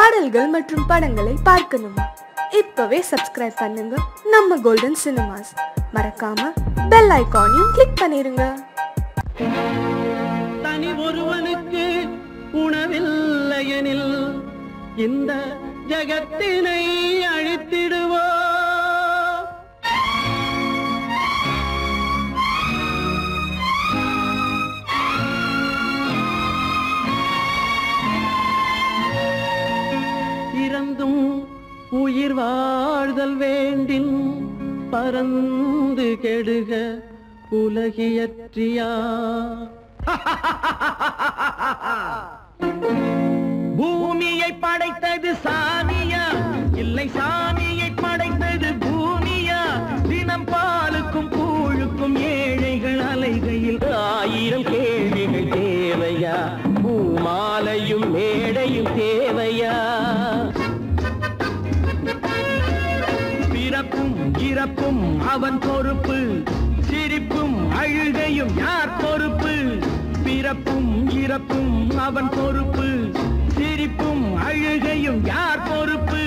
பாடல்கள் மற்றும் படங்களை பார்க்கணுமா? இப்பவே சப்ஸ்கிரைப் பண்ணுங்க நம்ம கோல்டன் சினிமாஸ். மறக்காம பெல் ஐகானையும் கிளிக் பண்ணிருங்க. தனி ஒருவனுக்கு உணவில்லையெனில் இந்த ஜகத்தினை அழித்திடுவோ. இறந்தும் உயிர் வாழ்தல் வேண்டின் பறந்து கெடுக உலகியற்றியா. பூமியை படைத்தது சாமியா, இல்லை சாமியை படைத்தது பூமியா? தினம் பாலுக்கும் கூழுக்கும் ஏழைகள் அலைகையில் 1000 கேள்விகள் தேவையா? பூமாலையும் மேடையும் தேவையா? பிறப்பும் இறப்பும் அவன் பொறுப்பு, சிரிப்பும் அழுகையும் யார் பொறுப்பு? பிறப்பும் இறப்பும் அவன் பொறுப்பு, சிரிப்பும் அழுகையும் யார் பொறுப்பு?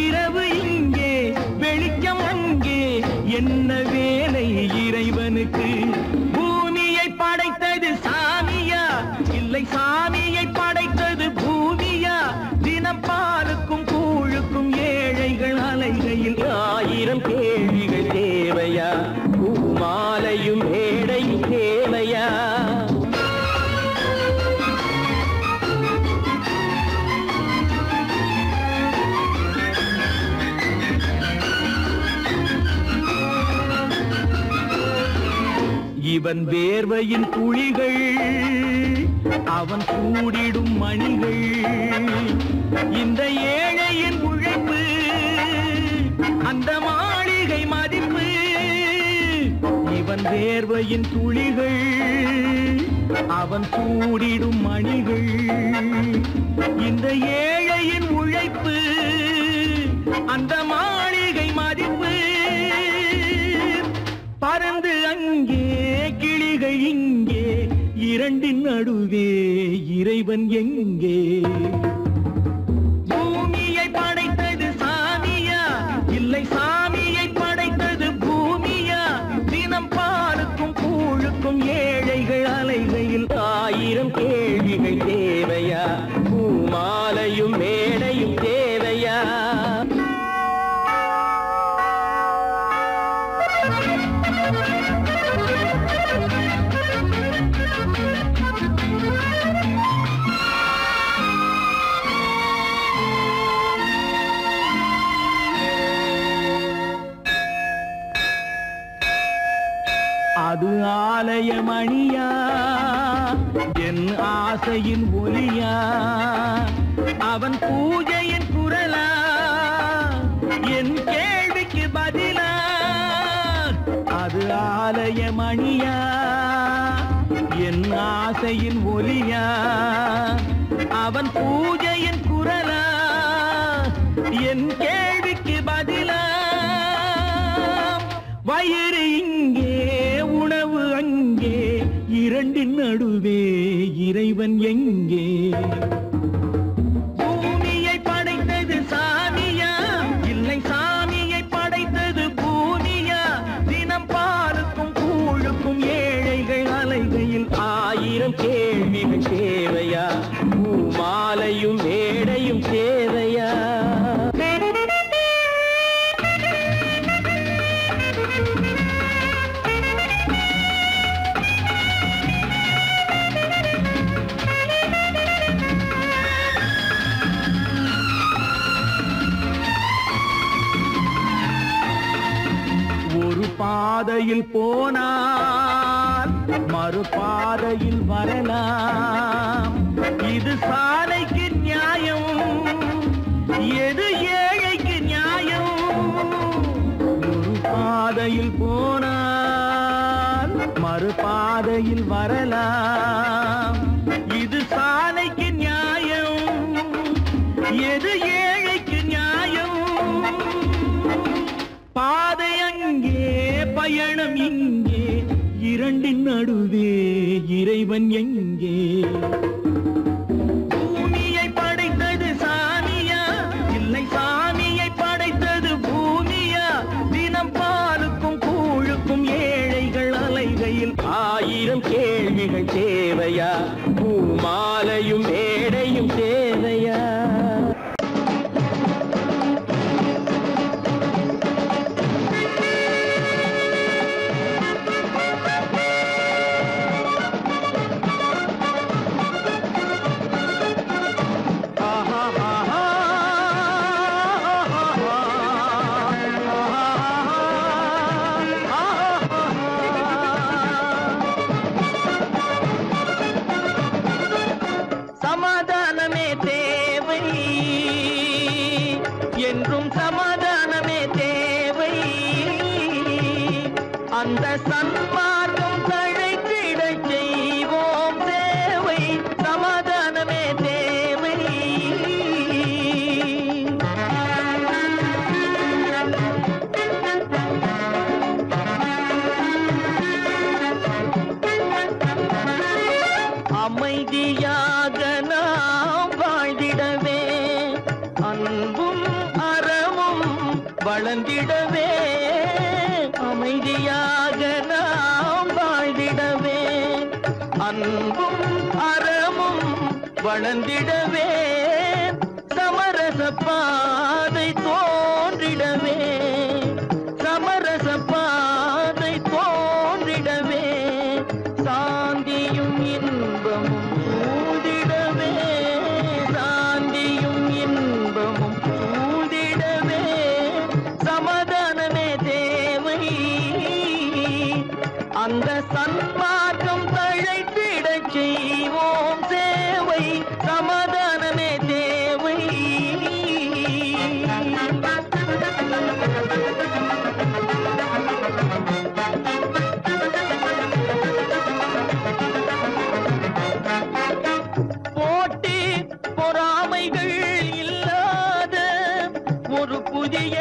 இரவு இங்கே வெளிச்சம் அங்கே, என்ன வேலை இறைவனுக்கு? பூமியை படைத்தது சாமியா, இல்லை சாமியை படைத்தது பூமியா? தினம் பாலுக்கும் கூழுக்கும் ஏழைகள் அலைகையில் 1000 கேள்விகள் தேவையா? பூமாலையும் மேடையும் தேவையா? இவன் வேர்வையின் துளிகள், அவன் கூடிடும் மணிகள், இந்த ஏழையின் உழைப்பு, அந்த மாளிகை மதிப்பு. இவன் வேர்வையின் துளிகள், அவன் கூடிடும் மணிகள், இந்த ஏழையின் உழைப்பு, அந்த மாளிகை மதிப்பு. பறந்து அங்கே கிளிகள் இங்கே, இரண்டின் நடுவே இறைவன் எங்கே? பூமியை படைத்தது சாமியா, இல்லை சாமியை படைத்தது பூமியா? தினம் பாலுக்கும் கூழுக்கும் ஏழைகள் அலைகையில் 1000 கேள்விகள் தேவையா? பூமாலையும் மேடையும் தேவையா? அது ஆலய மணியா, என் ஆசையின் ஒலியா? அவன் பூஜையின் குரலா, என் கேள்விக்கு பதிலா? அது ஆலய மணியா, என் ஆசையின் ஒலியா? அவன் பூஜையின் குரலா, என் கேள்விக்கு பதிலா? வயிறு இங்கே உணவு அங்கே, இரண்டின் நடுவே இறைவன் எங்கே? பூமியை படைத்தது சாமியா, இல்லை சாமியை படைத்தது பூமியா? தினம் பாலுக்கும் கூழுக்கும் ஏழைகள் அலைகையில் 1000 கேள்விகள் தேவையா? பூமாலையும் மேடையும் தேவையா? பாதையில் போனால் மறுபாதையில் வரலாம். இது சாலைக்கு நியாயம், எது ஏழைக்கு நியாயம்? ஒரு பாதையில் போனால் மறுபாதையில் வரலாம். இது சாலைக்கு நியாயம், எது ஏழைக்கு நியாயம்? பாதை அங்கே பயணம் இங்கே, இரண்டின் நடுவே இறைவன் எங்கே? பூமியை படைத்தது சாமியா, என்றும் சமாதானமே தேவை. அந்த சன்மார்க்கம் தழைத்திடச் செய்வோம் சேவை. சமாதானமே தேவை. அமைதியாக நாம் வாழ்ந்திடவே, அன்பும் அறமும் வளர்ந்திடவே. அமைதியாக நாம் வாழ்ந்திடவே, அன்பும் அறமும் வளர்ந்திடவே. சமரச பாதை தோன்றிடவே, சமரச பாதை தோன்றிடவே. சாந்தியும் இன்பமும் சூழ்ந்திடவே, சாந்தியும் இன்பமும் சூழ்ந்திடவே. சமாதானமே தேவை. அந்த சன்மார்க்கம் தழைத்திடச் செய்வோம் சேவை. சமாதானமே தேவை. போட்டி பொறாமைகள் இல்லாத ஒரு புதிய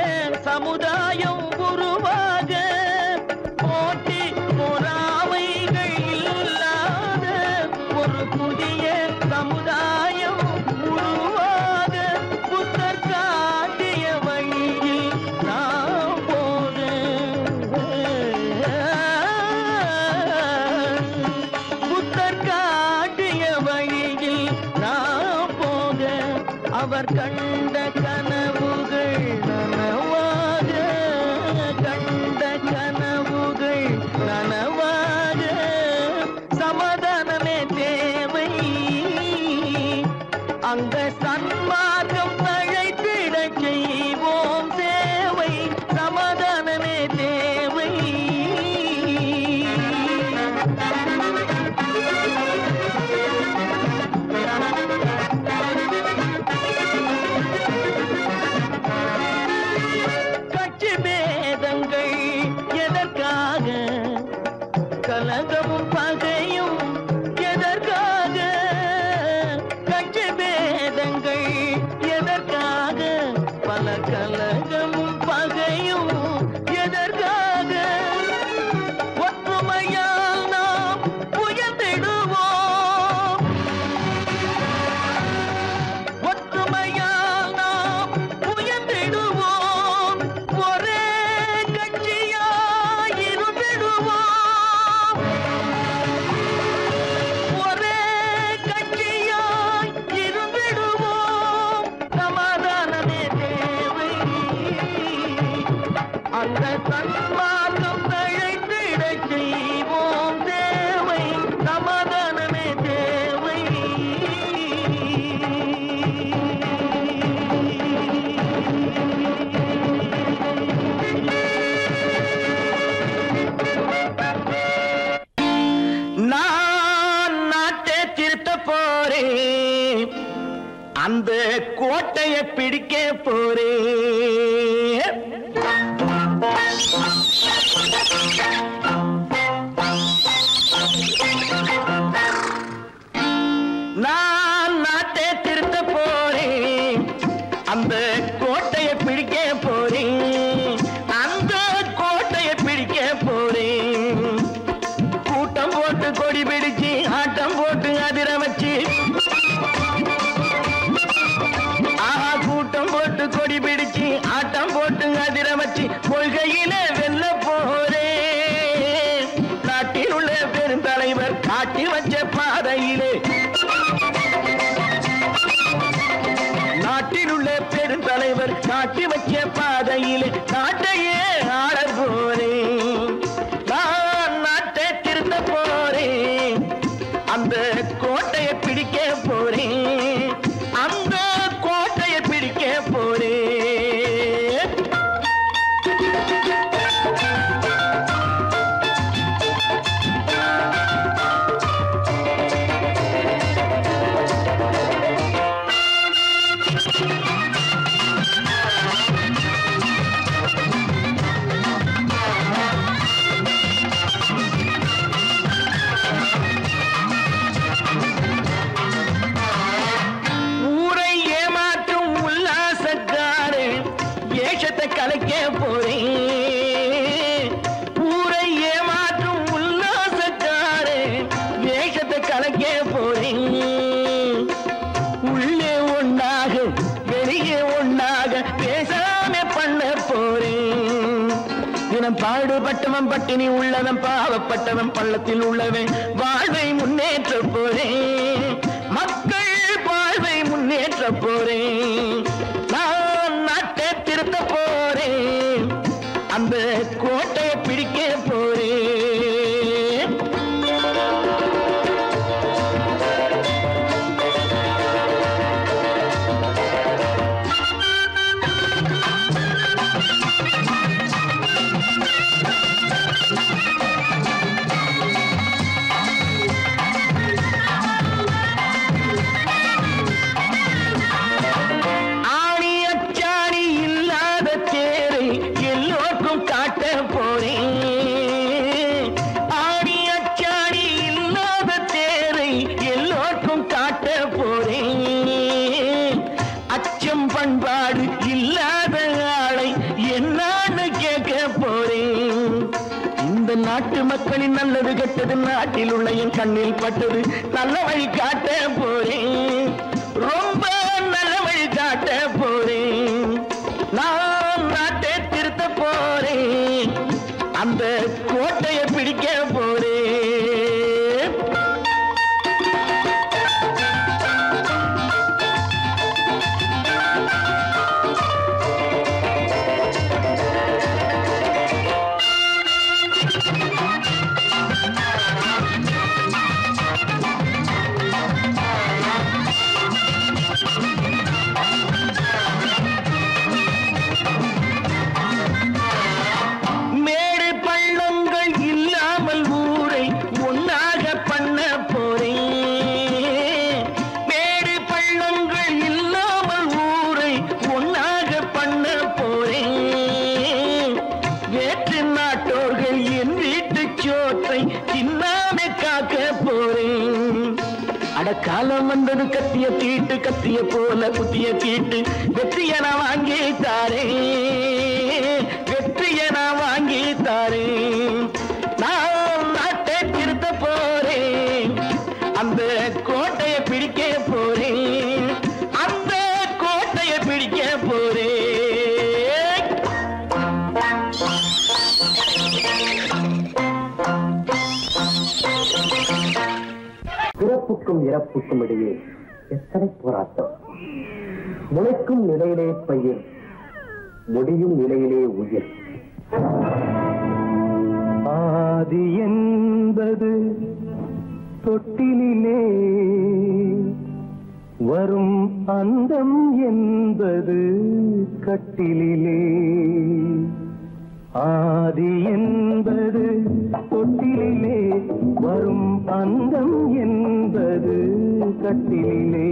சமுதாயம் உருவாக. போட்டி பொறாமைகள் இல்லாத ஒரு புதிய சமுதாயம் உருவாக. புத்தர் காட்டிய வழியில் நாம் போக, புத்தர் காட்டிய வழியில் நாம் போக. அவர் கண்ட கனவுகள் நனவாக, கண்ட கனவுகள் நனவாக. சமாதானமே தேவை. அந்த சன்மார்க்கம் தழைத்திடச் செய்வோம் சேவை. சமாதானமே தேவை. கட்சி பேதங்கள் எதற்காக, கலகமும் பகையும் எதற்காக. கட்சி பேதங்கள் எதற்காக, பல கலகமும் பகையும் எதற்காக. ஒற்றுமையால் நாம் உயர்ந்திடுவோம், ஒற்றுமையால் நாம் உயர்ந்திடுவோம். ஒரே கட்சியாய் இருந்திடுவோம், ஒரே கட்சியாய் இருந்திடுவோம். சமாதானமே தேவை. அந்த சன்மார்க்கம் தழைத்திடச் செய்வோம் தேவை. சமாதானமே தேவை. நான் நாட்டை திருத்த போறேன், அந்த கோட்டையை பிடிக்க போறேன். நான் நாட்டை திருத்த போறேன், அந்த கோட்டையை பிடிக்க போறேன், அந்த கோட்டையை பிடிக்க போறேன். கூட்டம் போட்டு கொடி பிடிச்சு ஆட்டம் போட்டு அதிர வச்சு, ஆஹா கூட்டம் போட்டு கொடி பிடிச்சு ஆட்டம் போட்டு அதிர வச்சு கொள்கையில வெல்ல போறேன். நாட்டில் உள்ள பெருந்தலைவர் காட்டி வச்ச பாதையிலே, நாட்டில் உள்ள பெருந்தலைவர் காட்டி வச்ச பாதையிலே நாட்டையே ஆள போறேன். நான் நாட்டை திருத்த போறேன், அந்த கோட்டையை பிடிக்க போறேன், அந்த கோட்டையை பிடிக்க போறேன். வேஷத்தை கலைக்க போறேன். ஊரை ஏமாற்றும் உல்லாசக்காரே வேஷத்தை கலைக்க போறேன். உள்ளே ஒன்றாக வெளியே ஒன்றாக பேசாம பண்ண போறேன். தினம் பாடுபட்டவன் பட்டினி உள்ளவன் பாவப்பட்டவன் பள்ளத்தில் உள்ளவன் வாழ்வை முன்னேற்ற போறேன். மக்கள் வாழ்வை முன்னேற்ற போறேன். நான் நாட்டை திருத்த போறேன். அந்த கோட்டையை பிடிக்க போறேன். பண்பாடு இல்லாத ஆளை என்னான்னு கேட்க போறேன். இந்த நாட்டு மக்களின் நல்லது கெட்டது நாட்டில் உள்ள என் கண்ணில் பட்டது நல்ல வழி காட்ட போறேன். ரொம்ப நல்ல வழி காட்ட போறேன். நான் நாட்டை திருத்த போறேன். அந்த கோட்டையை பிடிக்க போறேன். காலம் வந்தது கத்திய தீட்டு கத்திய போல குத்திய தீட்டு வெற்றிய நான் வாங்கி தாரே. வெற்றிய நான் வாங்கி தாரே. நான் நாட்டை திருத்த போறேன். அந்த கோட்டையை பிடிக்க போறேன். அந்த கோட்டையை பிடிக்க போறேன். பிறப்புக்கும் இறப்புக்கும் இடையே எத்தனை போராட்டம். முளைக்கும் நிலையிலே பயிர், முடியும் நிலையிலே உயிர். ஆதி என்பது தொட்டிலே வரும், அந்தம் என்பது கட்டிலே. ஆதி என்பது தொட்டிலே வரும், அந்தம் என்பது கட்டிலே.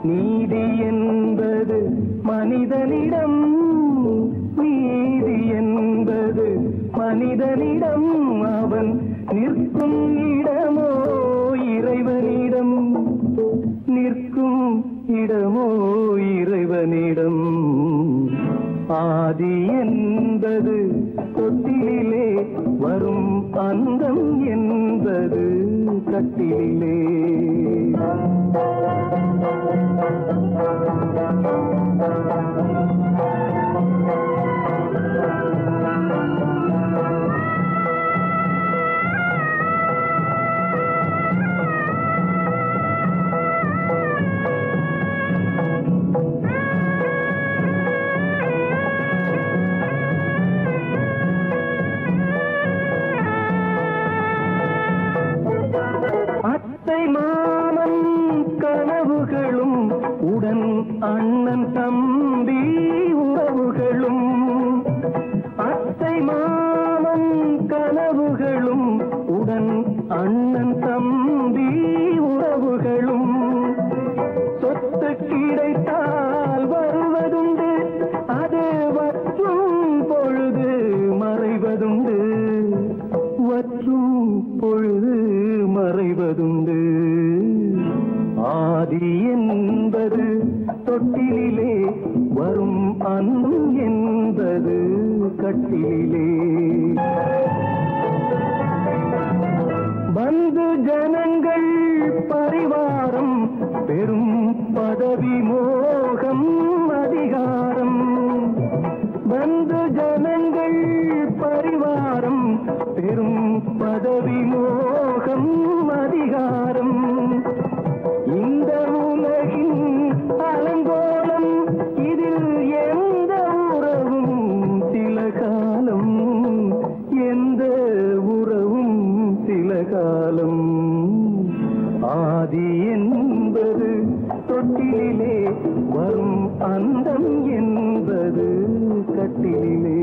நீதி என்பது மனிதனிடம், நீதி என்பது மனிதனிடம். அவன் நிற்கும் இடமோ இறைவனிடம், நிற்கும் இடமோ இறைவனிடம். ஆதி என்பது தொட்டிலே வரும், அந்தம் என்பது கட்டிலே. அத்தை மாமன் கனவுகளும் உடன் அண்ணன் தம்பி உறவுகளும். அத்தை மாமன் கனவுகளும் உடன் அண்ணன் தம்பி உறவுகளும். சொத்து கிடைத்தால் வருவதுண்டு, அது வற்றும் பொழுது மறைவதுண்டு, வற்றும் பொழுது மறைவதுண்டு. ஆதி என்பது தொட்டிலே வரும் அன்னம் என்பது கட்டிலே. பந்து ஜனங்கள் பரிவாரம் பெரும் பதவி மோகம் அதிகாரம். பந்து ஜனங்கள் பரிவாரம் பெரும் பதவி மோகம் அதிகாரம். இந்த உலகின் அலங்கோலம் இதில் எந்த உறவும் சில காலம், எந்த உறவும் சில காலம். ஆதி என்பது தொட்டிலே வரும் அந்தம் என்பது கட்டிலே.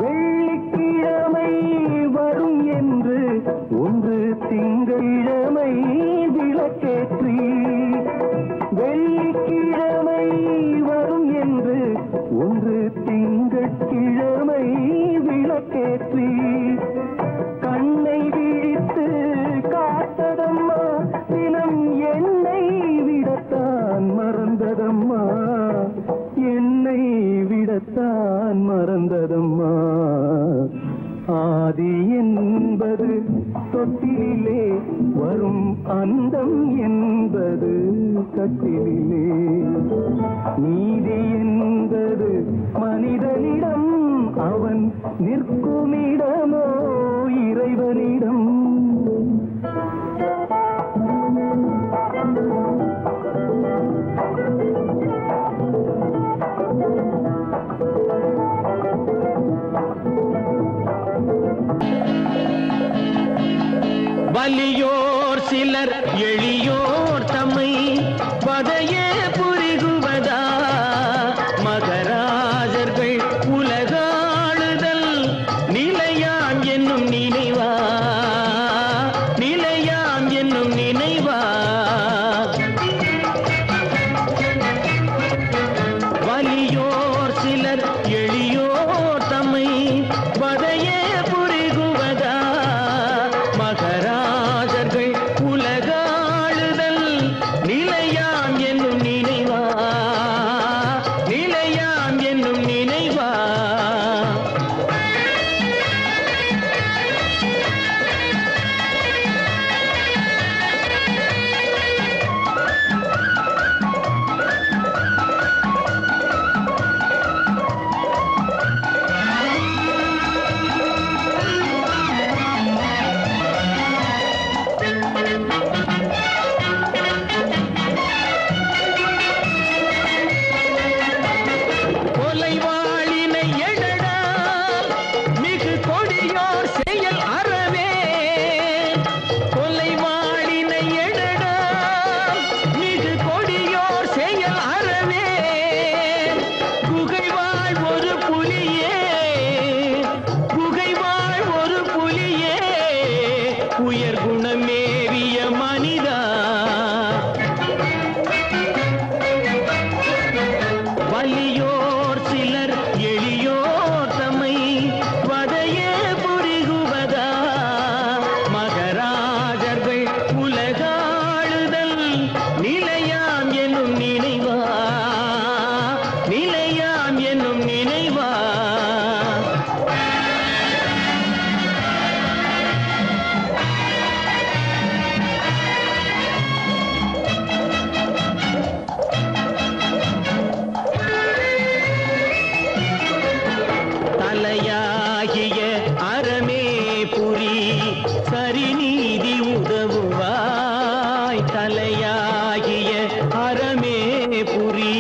வெள்ளிக்கிழமை வரும் என்று ஒன்று திங்களிழமை விளக்கேற்றி. வெள்ளிக்கிழமை வரும் என்று ஒன்று திங்கட்கிழமை விளக்கேற்றி. கண்ணை விழித்து காத்ததம்மா தினம் என்னை விடத்தான் மறந்ததம்மா, என்னை விடத்தான் மறந்ததம்மா. ஆதி என்பது தொட்டிலே வரும் அந்தம் என்பது கட்டிலே. நீதி என்பது மனிதனிடம் அவன் நிற்குமிடமோ இறைவனிடம். வலியோர் சிலர் எளியோர் தம்மை பதையே புரிகுவதா. மகராஜர்கள் உலகாளுதல் நிலையாம் என்னும் நினைவா, நிலையாம் என்னும் நினைவா. வலியோர் சிலர் எளியோர் தம்மை பதையே புரிகுவதா. மகராஜர்கள் உலகாளுதல் நிலையாம் என்னும் நினைவா, நிலையாம் என்னும் நினைவா. கொலைவாளினை எழடா மிகு கொடியோர் செயல் அறவே. கொலைவாளினை எழடா மிகு கொடியோர் செயல் அறவே. குகைவாழ் ஒரு புலியே, குகைவாழ் ஒரு புலியே, உயர் குணமேவிய மனிதா. வலியோர் சிலர் எளியோர் தம்மை வதையே புரிகுவதா. மகராஜர்கள் உலகாளுதல் நிலையாம் என்னும் நினைவா, நிலையாம் என்னும் நினைவா. தலையாகிய அறமே புரி சரிநீதி உதவுவாய். தலையாகிய அறமே புரி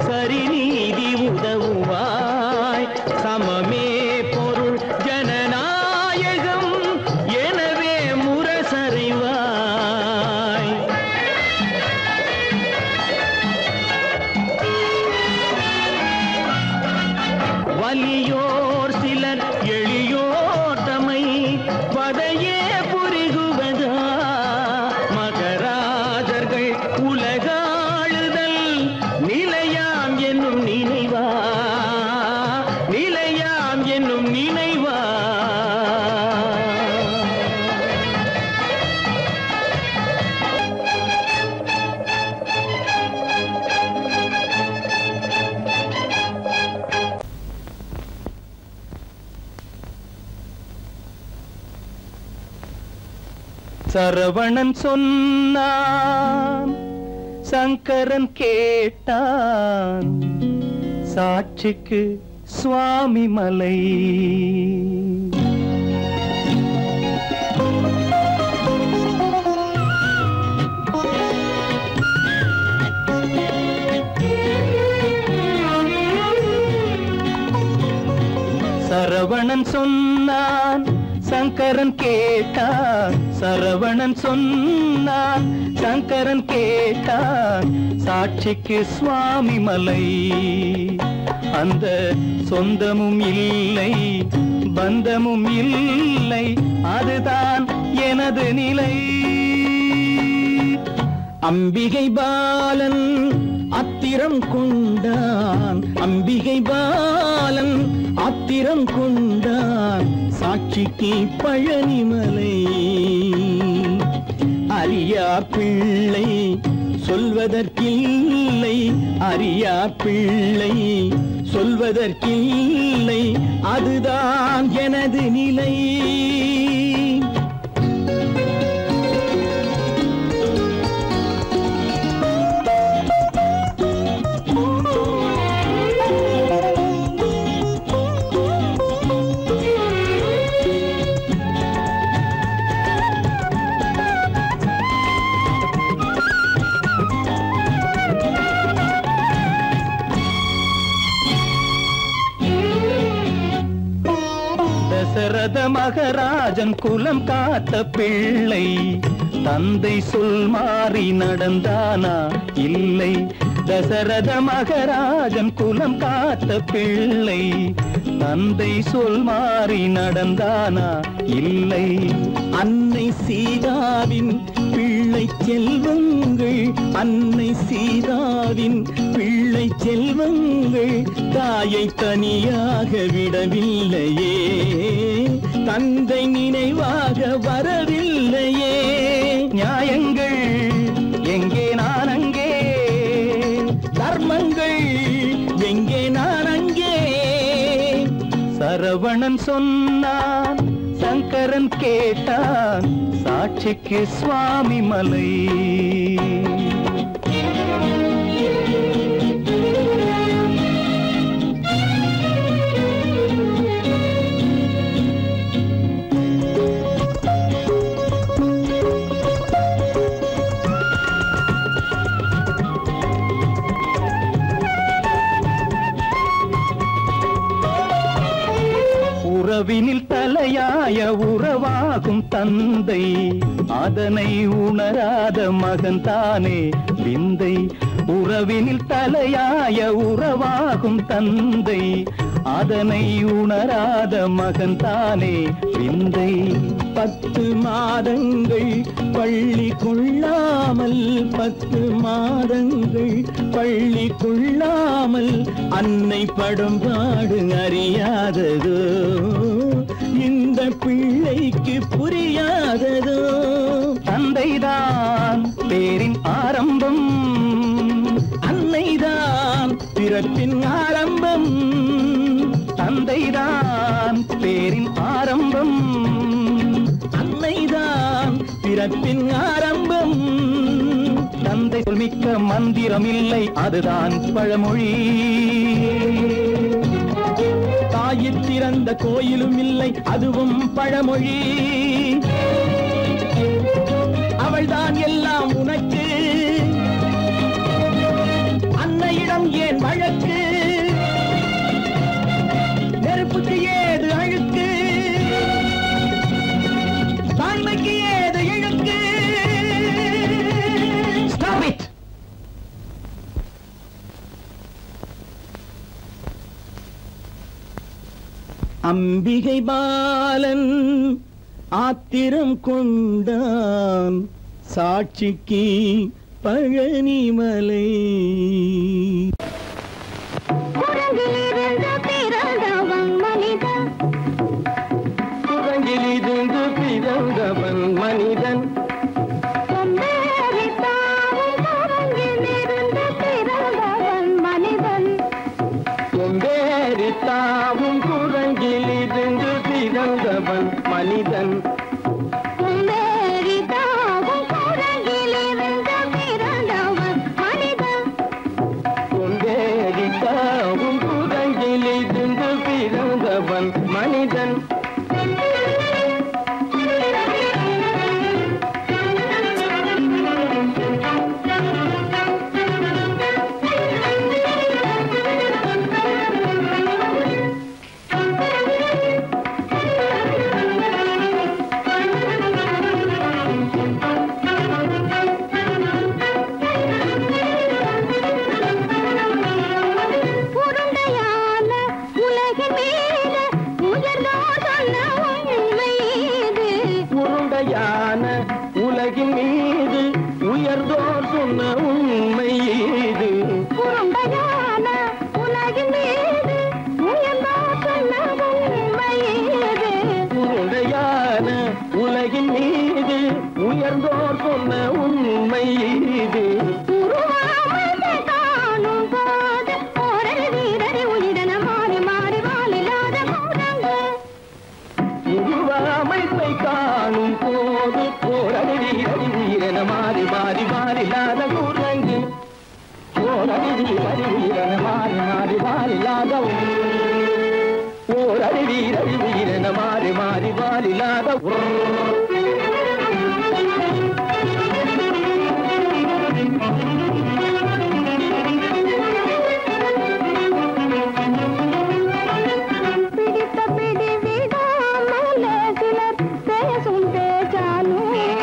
சரிநீதி உதவுவாய். சமமே பொருள் ஜனநாயகம் எனவே முரசறைவாய். வலியோர் சிலர் எளியோர் தம்மை வதையே புரிகுவதா. மகராஜர்கள் உலகாளுதல் நிலையாம் என்னும் நினைவா, நிலையாம் என்னும் நினைவா. சரவணன் சொன்னான், சங்கரன் கேட்டான், சாட்சிக்கு சுவாமி மலை. சரவணன் சொன்னான், சங்கரன் கேட்டான், சரவணன் சொன்னான், சங்கரன் கேட்டான், சாட்சிக்கு சுவாமி மலை. அந்த சொந்தமும் இல்லை, பந்தமும் இல்லை, அதுதான் எனது நிலை. அம்பிகை பாலன் அத்திரம் கொண்டான், அம்பிகை பாலன் ஆத்திரம் கொண்டான், சாட்சிக்கு பழனிமலை. அறியா பிள்ளை சொல்வதற்கில்லை, அறியா பிள்ளை சொல்வதற்கில்லை, அதுதான் எனது நிலை. தசரத மகராஜன் குலம் காத்த பிள்ளை, தந்தை சொல் மாறி நடந்தானா இல்லை. தசரத மகராஜன் குலம் காத்த பிள்ளை, தந்தை சொல் மாறி நடந்தானா இல்லை. அன்னை சீதாவின் பிள்ளை செல்வங்கள், அன்னை சீதாவின் பிள்ளை செல்வங்கள் தாயை தனியாக விடவில்லையே, தந்தை நினைவாக வரவில்லையே. நியாயங்கள் எங்கே நான் அங்கே, தர்மங்கள் எங்கே நான் அங்கே. சரவணன் சொன்னான், சங்கரன் கேட்டான், சாட்சிக்கு சுவாமி மலை. உறவினில் தலையாய உறவாகும் தந்தை, அதனை உணராத மகன் தானே விந்தை. உறவினில் தலையாய உறவாகும் தந்தை, அதனை உணராத மகன் தானே விந்தை. 10 மாதங்கள் பள்ளி கொள்ளாமல், 10 மாதங்கள் பள்ளி கொள்ளாமல் அன்னை படும் பாடு அறியாததோ, இந்த பிள்ளைக்கு புரியாததோ. தந்தைதான் பேரின் ஆரம்பம், அன்னைதான் பிறப்பின் ஆரம்பம். தந்தைதான் பேரின் ஆரம்பம், அன்னைதான் பிறப்பின் ஆரம்பம். தந்தை சொல்மிக்க மந்திரம் இல்லை, அதுதான் பழமொழி. தாயிற் திறந்த கோயிலும் இல்லை, அதுவும் பழமொழி. அவள்தான் எல்லாம் உனக்கு, அன்னையிடம் ஏன் வழக்கு? நெருப்புக்கு ஏது அழுக்கு, தாய்மைக்கு ஏது இழுக்கு? Stop it! அம்பிகை பாலன் ஆத்திரம் கொண்டான், சாட்சிக்கு பழனிமலை. குரங்கிலிருந்து பிறந்தவன் மனிதன், குரங்கிலிருந்து பிறந்தவன் மனிதன். கொம்பேறித்தாவும் குரங்கிலிருந்து பிறந்தவன் மனிதன், கொம்பேறித்தாவும் குரங்கிலிருந்து பிறந்தவன் மனிதன். கொம்பேறித்தாவும் குரங்கிலிருந்து பிறந்தவன் மனிதன், கொம்பேறித்தாவும் குரங்கிலிருந்து பிறந்தவன் மனிதன். உருண்டையான உலகின் மீது உயர்ந்தோர் சொன்ன உண்மை இது, உருண்டையான உலகின் மீது உயர்ந்தோர் சொன்ன உண்மை இது. உருண்டையான உலகின் மீது உயர்ந்தோர் சொன்ன உண்மை இது, உருண்டையான உலகின் மீது உயர்ந்தோர் சொன்ன உண்மை இது. உருவாமையை காணும் போது ஓரடி வீரடி உயிரென மாறி மாறி வாழில்லாத குரங்கு, உருவாமைப்பை காணும் போது போரடி வீரடி உயிரென மாறி மாறி மாறில்லாத குரங்கு. போரடி வீரடி உயிரென மாறி மாறி மாறில்லாத ஓரடி வீரடி உயிரென மாறி மாறி மாறில்லாத பிடித்த பிடி விடாமலே சிலர் பேசும் பேச்சாலும்,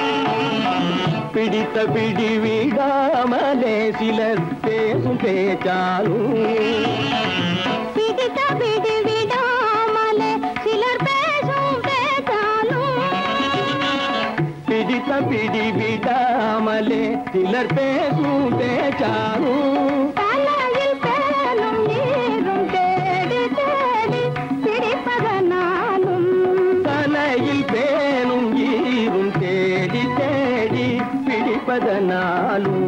பிடித்த பிடி விடாமலே சிலர் பேசும் பேச்சாலும், பிடித்த பிடி விடாமலே சிலர் பேசும் பேச்சாலும், பிடித்த பிடி விடாமலே சிலர் பேசும் பேச்சாலும், தலையில் பேனும் நீரும் தேடி தேடி பிடிப்பதனாலும், தலையில் பேணும் ஈரும் தேடி தேடி பிடிப்பதனாலும்,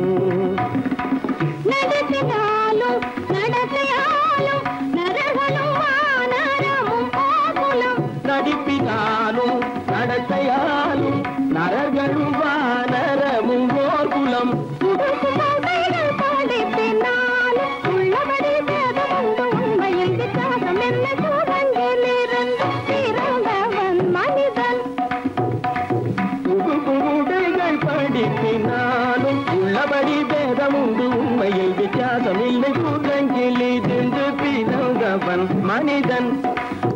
நடத்தினாலும் நடத்தையாலும் நரகளும் வானரமும் போகுலும், நடிப்பினாலும் நடத்தையாலும் நரர்களும் வானரமும் ஓர்குலம். உடுக்கும் கைகள் படிப்பினாலும் உள்ளபடி வேதம் உண்டு உண்மையில் வித்தியாசம் என்ன சூழங்கிலிருந்து பிறந்தவன் மனிதன், உடைகள் படிப்பினாலும் உள்ளபடி பேதம் உண்டு உண்மையில் வித்தியாசம் இல்லை. குரங்கிலிருந்து பிறந்தவன் மனிதன்.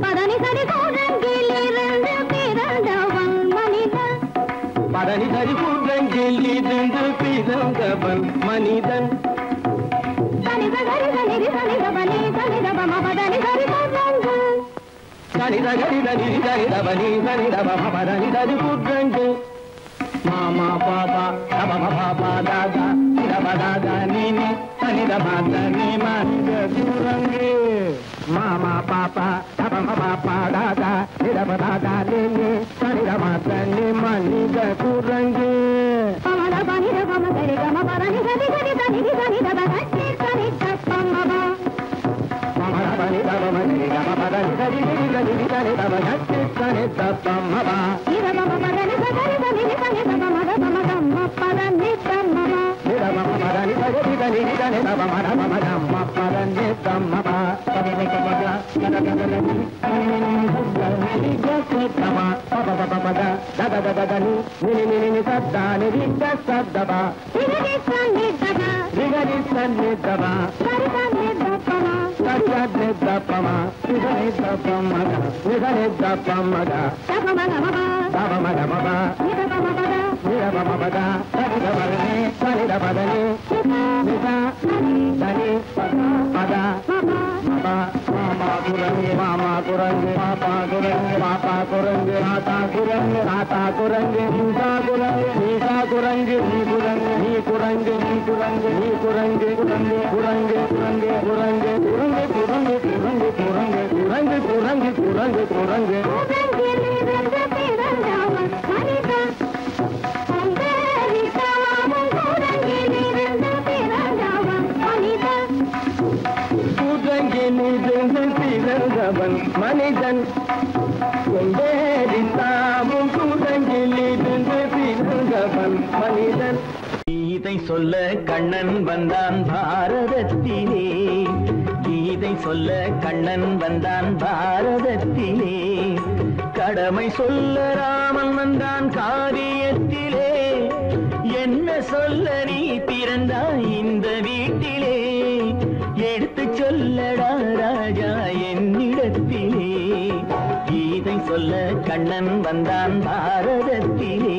பதனி சரி சூழங்கிலிருந்து பிறந்தவன் மனிதன், பரணி சரி குரங்கிலிருந்து பிறந்தவன் மனிதன். சனித சரி சனிதி சனித பனி சனித பம பதனி சரி சூழங்கு, சனித கரித நிதி சரிதவனி சரிதவ பரணி சரி குரங்கு. மாமா பாபா தபம பாபா தாதா சிதப தாதா நீனி சனித பாதா நீ மனித குரங்கு. மாமா பாப்பா தபம பாப்பா தாதா சிதப தாதா நீனி சனித பாதா நீ மனித குரங்கு. பமத பனித பம சரி கம பதனி சரி சரி சனிதி சனித பகட்டி சனித பம்மப, பமரபனி தபமனி தப பதனி சரி நிதி சனிதி சனித பகட்டி சனித பம்மபா. இத பம பதனி சரி சனிதி சனித பமத பம கம்ம பதனி பம்மப, நிதம பதனி சரி சனிதி சனித பமத பமத பதனி பம்மபா. பதனி பமத நதததனி நினி சத்தமா பபபபபத ததததனி நினி நினி சத்தானி ரித சத்தபா திகதி சனிதப ரிகதி சன்னிதபா சரி சனிதபம, சத்யத்னி தப்பமா நிதனி தப்பமத நிதனி தப்பமத தபம கமப தபமத மப நித பம பத நிரபமபத சரிதபதனி சரிதபதனி நித தனி பத மப மாமா குரங்கு மாமா குரங்கு பாப்பா குரங்கு பாப்பா குரங்கு ஆத்தா குரங்கு ஆத்தா குரங்கு நீசா குரங்கு நீசா குரங்கு நீ குரங்கு நீ குரங்கு நீ குரங்கு நீ குரங்கு குரங்கு குரங்கு குரங்கு குரங்கு குரங்கு குரங்கு குரங்கு குரங்கு குரங்கு குரங்கு குரங்கு பிறந்தவன் மனிதன் கொண்டேரித்தாவும் குரங்கிலிருந்து பிறந்தவன் மனிதன் கீதை சொல்ல கண்ணன் வந்தான் பாரதத்திலே கீதை சொல்ல கண்ணன் வந்தான் பாரதத்திலே கடமை சொல்ல ராமன் வந்தான் காரியத்திலே என்ன சொல்ல நீ பிறந்தாய் இந்த வீட்டிலே எடுத்து சொல்லடா ராஜா என்னிடத்திலே கீதை சொல்ல கண்ணன் வந்தான் பாரதத்திலே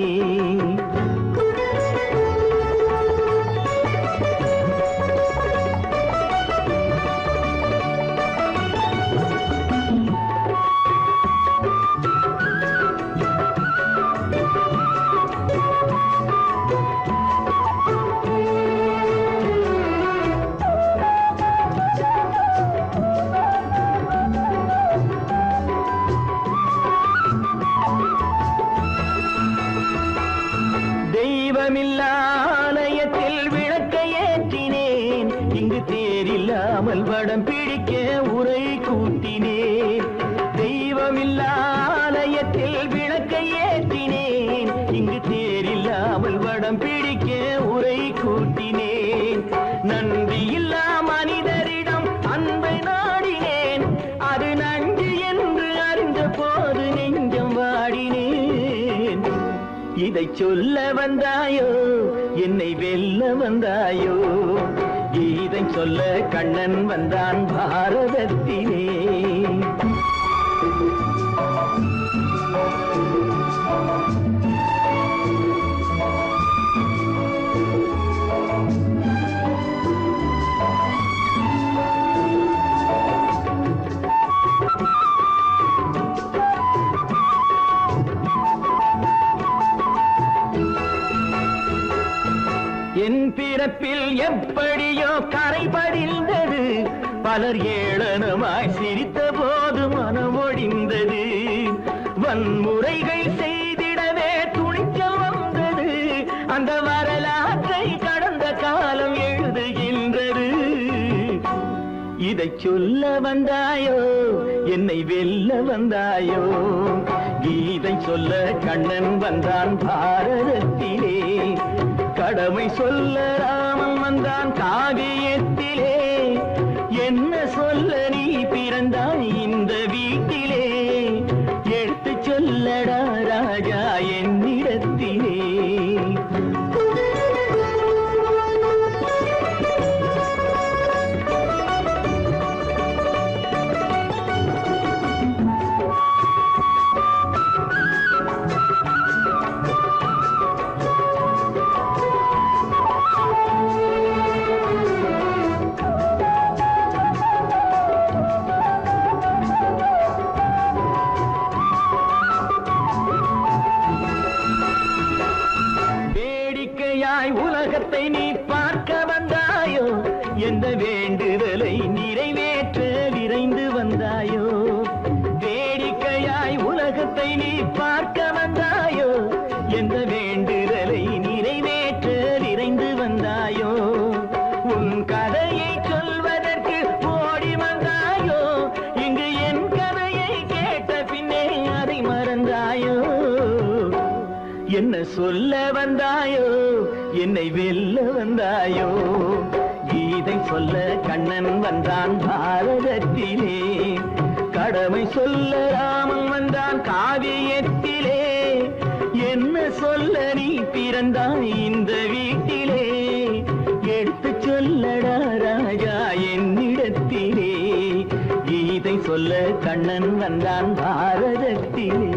ஆலயத்தில் விளக்கை ஏற்றினேன் இங்கு தேரில்லாமல் வடம் பிடிக்க உரை கூட்டினேன் தெய்வமில்லா ஆலயத்தில் விளக்கை ஏற்றினேன் இங்கு தேரில்லாமல் வடம் பிடிக்க உரை கூட்டினேன் நன்றியில்லா மனிதரிடம் அன்பை நாடினேன் அது நன்றி என்று அறிந்த போது நெஞ்சம் வாடினேன் இதை சொல்ல வந்தாயோ என்னை வெல்ல வந்தாயோ இதை சொல்ல கண்ணன் வந்தான் பாரதத்திலே என் பிறப்பில் எப்படியோ கரை படிந்தது பலர் ஏளனமாய் சிரித்த போது மனம் ஒடிந்தது வன்முறைகள் செய்திடவே துணிச்சல் வந்தது அந்த வரலாற்றை கடந்த காலம் எழுதுகின்றது இதை சொல்ல வந்தாயோ என்னை வெல்ல வந்தாயோ கீதை சொல்ல கண்ணன் வந்தான் பாரதத்திலே கடமை சொல்ல ராமன் வந்தான் காவியத்திலே என்ன சொல்ல நீ பிறந்தாய் இந்த வீட்டிலே எடுத்து சொல்லடா ராஜா என்னிடத்திலே உலகத்தை நீ பார்க்க வந்தாயோ எந்த வேண்டுதலை நிறைவேற்ற விரைந்து வந்தாயோ வேடிக்கையாய் உலகத்தை நீ பார்க்க வந்தாயோ எந்த வேண்டுதலை நிறைவேற்ற விரைந்து வந்தாயோ உன் கதையை சொல்வதற்கு ஓடி வந்தாயோ இங்கு என் கதையை கேட்ட பின்னே அதை மறந்தாயோ என்ன சொல்ல வந்தாயோ என்னை வெல்ல வந்தாயோ கீதை சொல்ல கண்ணன் வந்தான் பாரதத்திலே கடமை சொல்ல ராமன் வந்தான் காவியத்திலே என்ன சொல்ல நீ பிறந்தாய் இந்த வீட்டிலே எடுத்து சொல்லடா ராஜா என்னிடத்திலே கீதை சொல்ல கண்ணன் வந்தான் பாரதத்திலே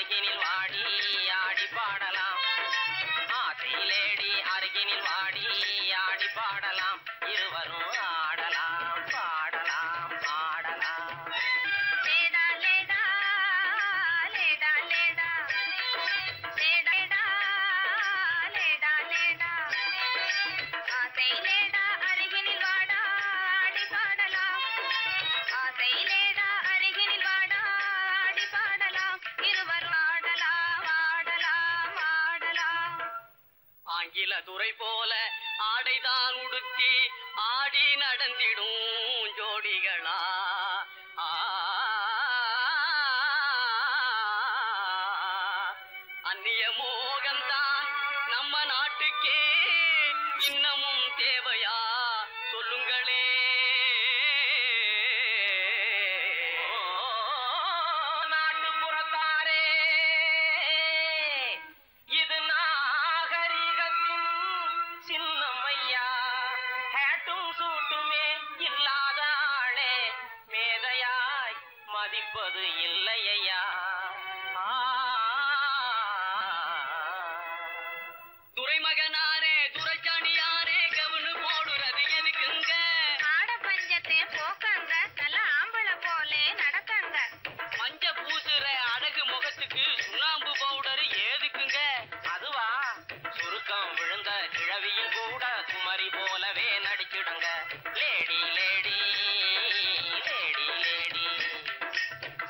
அருகினில் வாடி ஆடி பாடலாம் ஆசையிலேடி அருகினில் வாடி ஆடி பாடலாம் இருவரும் ஆடலாம் பாடலாம் ஆடலாம் லேடா லேடா லேடா லேடா லேடா லேடா லேடா ஆசை லேடா அருகினில் வாடா ஆடி பாடலாம் ஆசை லேடா அருகினில் வாடா ஆடி பாடலாம் இருவர் ஆடலாம் ஆடலாம் ஆடலாம் ஆங்கில துறை போல ஆடைதான் உடுத்தி ஆடி நடந்திடும் ஜோடிகளா அந்நிய மோகம்தான் நம்ம நாட்டுக்கே இன்னமும் தேவையா சொல்லுங்களே நாட்டுப்புறத்தாரே இது நாகரிகத்தின் சின்னம்மையா ஹேட்டும் சூட்டுமே இல்லாத ஆளே மேதையாய் மதிப்பது இல்லையா துறைமகனாரே துரைச்சாணியாரே கவனு போடுறது எதுக்குங்க ஆட பஞ்சத்தை போக்கங்க நல்ல ஆம்பளை போலே நடக்கங்க மஞ்ச பூசுற அழகு முகத்துக்கு சுண்ணாம்பு பவுடர் ஏதுக்குங்க அதுவா சுருக்கம் விழுந்த கிழவியும் கூட குமரி போலவே நடிச்சிடுங்க லேடி லேடி லேடி லேடி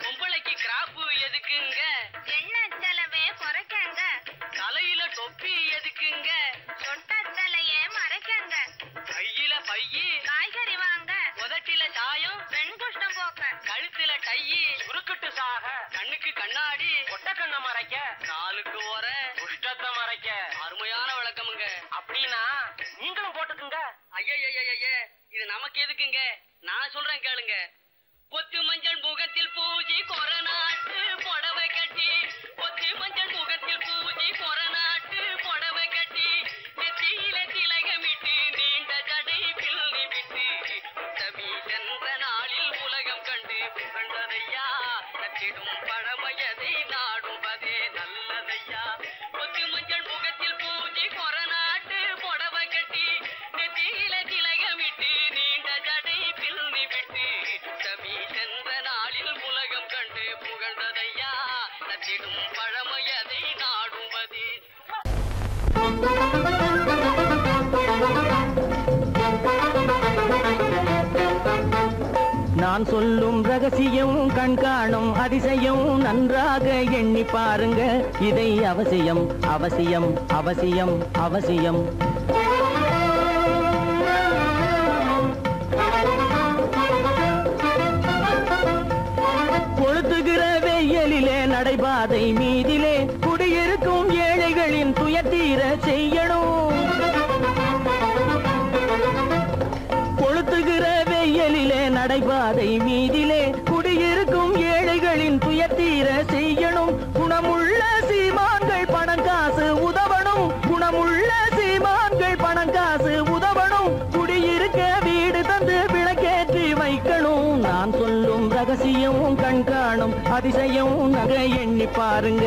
பொம்பளைக்கு கிராப்பு எதுக்குங்க எண்ணெய் செலவே குறைக்கங்க தலையில தொப்பி எதுக்குங்க சொட்ட தலையே மறைக்கங்க கையில பையி காய்கறி வாங்க உதட்டில சாயம் பெண் குஷ்டம் போக்க கழுத்துல டையி சுருக்கிட்டு சாக கண்ணுக்கு கண்ணாடி கொட்ட கண்ணை மறைக்க காலுக்கு ஓர குஷ்டத்தை மறைக்க அருமையான விளக்கமுங்க அப்படின்னா நீங்களும் போட்டுக்குங்க ஐய இது நமக்கு எதுக்குங்க நான் சொல்றேன் கேளுங்க பொத்து மஞ்சள் முகத்தில் பூஜி கொரநாட்டு புடவை கட்டி பொத்து மஞ்சள் முகத்தில் பூஜி கொரநாட்டு புடவை கட்டி நெத்தியில திலகமிட்டு நீண்ட ஜடை பில்லி விட்டு தவி சென்ற நாளில் உலகம் கண்டு புகழ்ந்ததையா நச்சிடும் பழமையதை நாடுவதே நல்லதையா பொத்து மஞ்சள் முகத்தில் பூஜி கொரநாட்டு புடவை கட்டி நெத்தியில திலகமிட்டு நீண்ட ஜடை பில்லி விட்டு தவி சென்ற நாளில் உலகம் கண்டு புகழ்ந்ததையா நச்சிடும் பழமையதை நாடுவது நான் சொல்லும் ரகசியம் கண்காணும் அதிசயம் நன்றாக எண்ணி பாருங்க இதை அவசியம் அவசியம் அவசியம் அவசியம் கொளுத்துகிற வெயிலிலே நடைபாதை மீதிலே குடியிருக்கும் ஏழைகளின் துயத்தீர செய்யணும் கொளுத்துகிற வெயிலிலே நடைபாதை மீதிலே குடியிருக்கும் ஏழைகளின் துயத்தீர செய்யணும் குணமுள்ள சீமான்கள் பணம் காசு உதவணும் குணமுள்ள சீமான்கள் பணம் காசு உதவணும் குடியிருக்க வீடு தந்து விளக்கேற்றி வைக்கணும் நான் சொல்லும் ரகசியம் கண்காணும் அதிசயம் நகை எண்ணி பாருங்க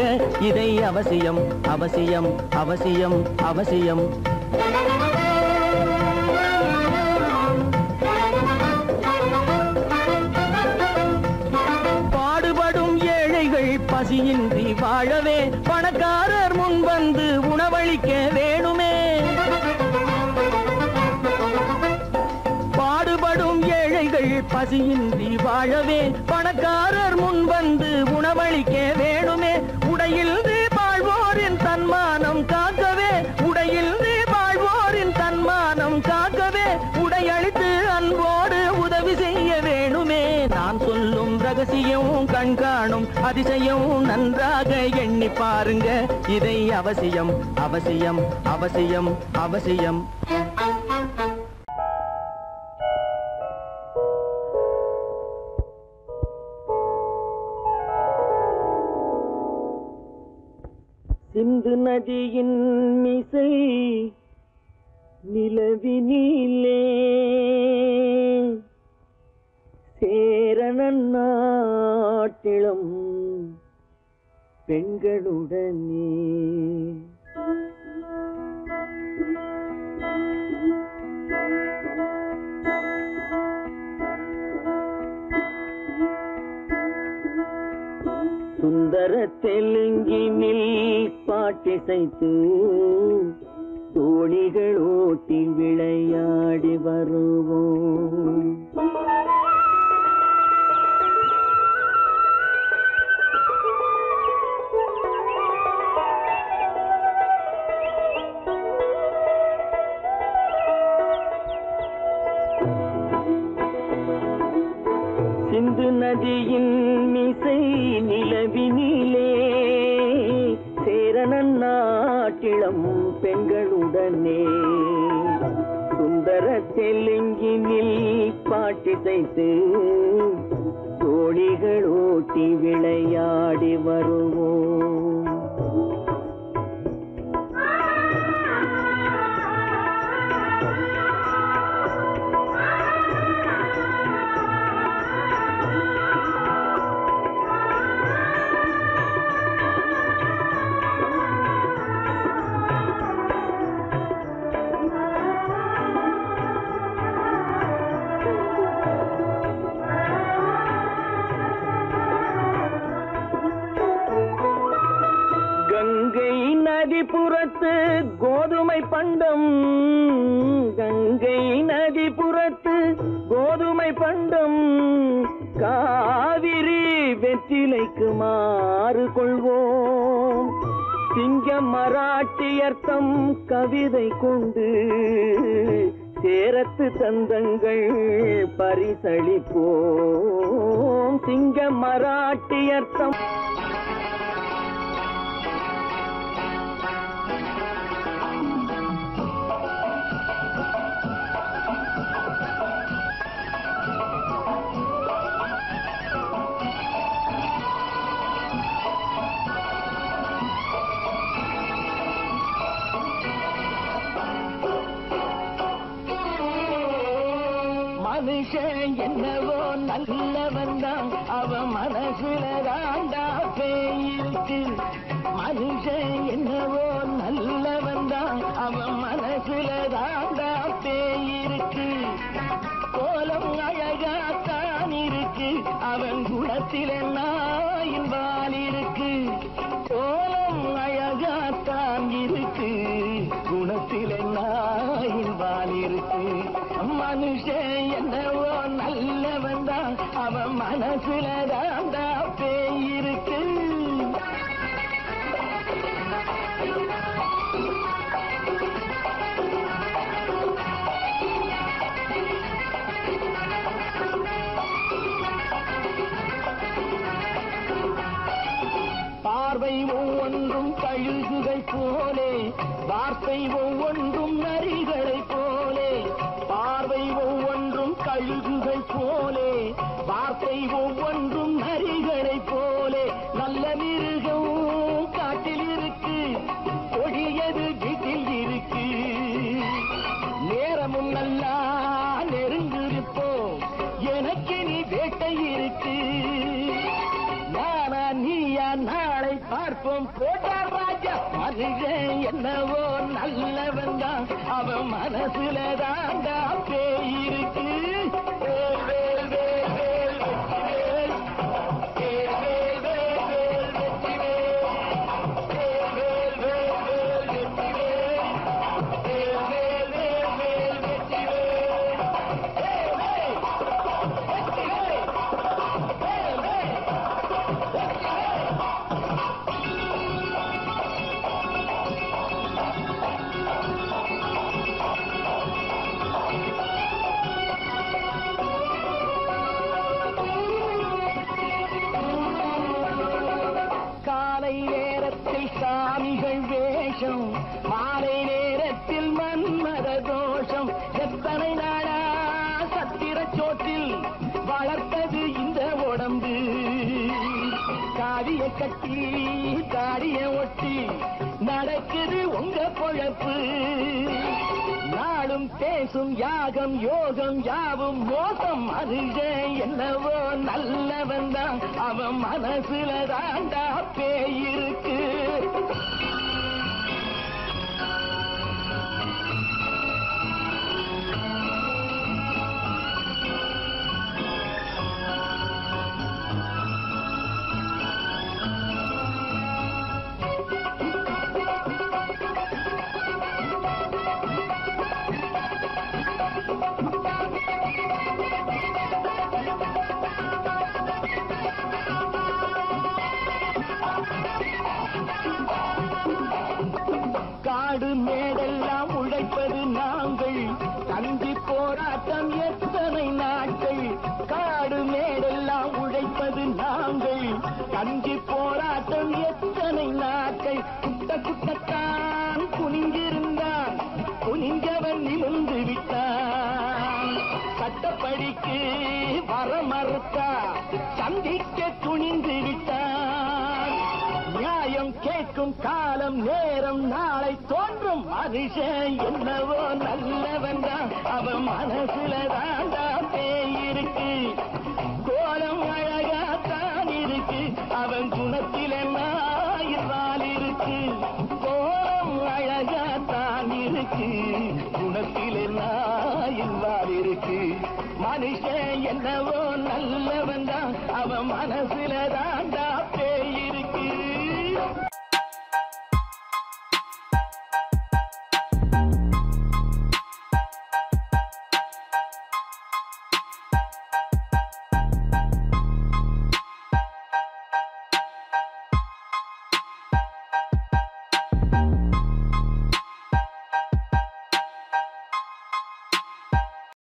இதை அவசியம் அவசியம் அவசியம் அவசியம் பாடுபடும் ஏழைகள் பசியின்றி வாழவே பணக்காரர் முன் வந்து உணவளிக்க வேணுமே பாடுபடும் ஏழைகள் பசியின்றி வாழவே பணக்காரர் முன் வந்து உணவளிக்க வேணுமே உடையில்து வாழ்வோரின் தன்மானம் காக்கவே உடையில்து வாழ்வோரின் தன்மானம் காக்கவே உடையளித்து அன்போடு உதவி செய்ய வேணுமே நான் சொல்லும் ரகசியம் கண்காணும் அதிசயம் நன்றாக எண்ணி பாருங்க இதை அவசியம் அவசியம் அவசியம் அவசியம் சிந்து நதியின் மிசை நிலவினிலே சேரணன் நாட்டிலம் பெண்களுடனே. சுந்தர தெலுங்கினில் பாட்டிசைத்து தோணிகள் ஓட்டி விளையாடி வருவோம். சிந்து நதியின் மிசை நிலவினிலே சேரணன் நாட்டிளம் பெண்களுடனே சுந்தர தெலுங்கினில் பாட்டிசைத்து தோணிகள் ஓட்டி விளையாடி வருவோம். கங்கை நதிபுறத்து கோதுமை பண்டம், கங்கை நதிபுறத்து கோதுமை பண்டம், காவிரி வெற்றிலைக்கு மாறு கொள்வோம். சிங்கம் மராட்டியர்த்தம் கவிதை கொண்டு சேரத்து தந்தங்கள் பரிசளிப்போம். சிங்கம் மராட்டியர்த்தம் மனுஷன் என்னவோ நல்லவன் தான், அவன் மனசுல தாண்டா பேயிருக்கு. மனுஷன் என்னவோ நல்லவன் தான், அவன் மனசுல தாண்டா பேயிருக்கு. கோலம் அழகாத்தான் இருக்கு, அவன் குணத்தில நாயின் வால் இருக்கு. கோலம் அழகாத்தான் இருக்கு, குணத்தில நாயின் வால் இருக்கு. மனுஷன் என்னவோ நல்லவன் தான், அவன் மனசுல தாண்டா பேயிருக்கு. பார்வை ஒவ்வொன்றும் கழுகுகள் போலே, வார்த்தை ஒவ்வொன்றும் நரிகளை போலே. பார்வை ஒவ்வொன்றும் கழுகுகள் போலே, வார்த்தை ஒவ்வொன்றும் நரிகளை போலே. நல்ல மிருகம் காட்டில் இருக்கு, கொடியது வீட்டில் இருக்கு. நேரமும் நல்லா நெருங்கிருப்போம், எனக்கு நீ வேட்டை இருக்கு. நானா நீயா நாளை பார்ப்போம், போட்டார் ராஜா. மனுஷன் என்னவோ நல்லவன் தான், அவன் மனசுல தாண்டா பேயிருக்கு. வேல் வேல் வேல் வேல் வெற்றிவேல், வேல் வேல் வேல் வேல் வெற்றிவேல், வேல் வேல் வேல் வேல் வெற்றிவேல், வேல் வேல் வேல் வேல் வெற்றிவேல், வேல் வேல் வெற்றிவேல், வேல் வேல். காலை நேரத்தில் சாமிகள் வேஷம், மாலை நேரத்தில் மன்மத தோஷம். எத்தனை நாளா சத்திர சோற்றில் வளர்த்தது இந்த உடம்பு. காவிய கட்டி தாடிய ஒட்டி நடக்குது உங்க பொழப்பு. நாளும் பேசும் யாகம் யோகம் யாவும் மோசம். மனுஷன் என்னவோ நல்லவன் தான், அவன் மனசுல தாண்டா பேயிருக்கு. காடு மேடெல்லாம் உழைப்பது நாங்கள், கஞ்சி போராட்டம் எத்தனை நாட்கள். காடு மேடெல்லாம் உழைப்பது நாங்கள், கஞ்சி போராட்டம் எத்தனை நாட்கள். குட்ட குட்டத்தான் குனிஞ்சிருந்தான், குனிஞ்சவன் நிமிர்ந்து விட்டான். சட்டப்படிக்கு வர மறுத்தா, சந்திக்க துணிந்து விட்டான். நியாயம் கேட்கும் காலம் நேரம் நாளை தோன்றும். மனுஷன் என்னவோ நல்லவன் தான், அவன் மனசுல தாண்டா பேயிருக்கு. கோலம் அழகாத்தான் இருக்கு, அவன் குணத்தில நாயிரால் இருக்கு. கோலம் அழகாத்தான் இருக்கு, குணத்தில நாயிரால் இருக்கு. மனுஷன் என்னவோ நல்லவன் தான், அவன் மனசுல தாண்டா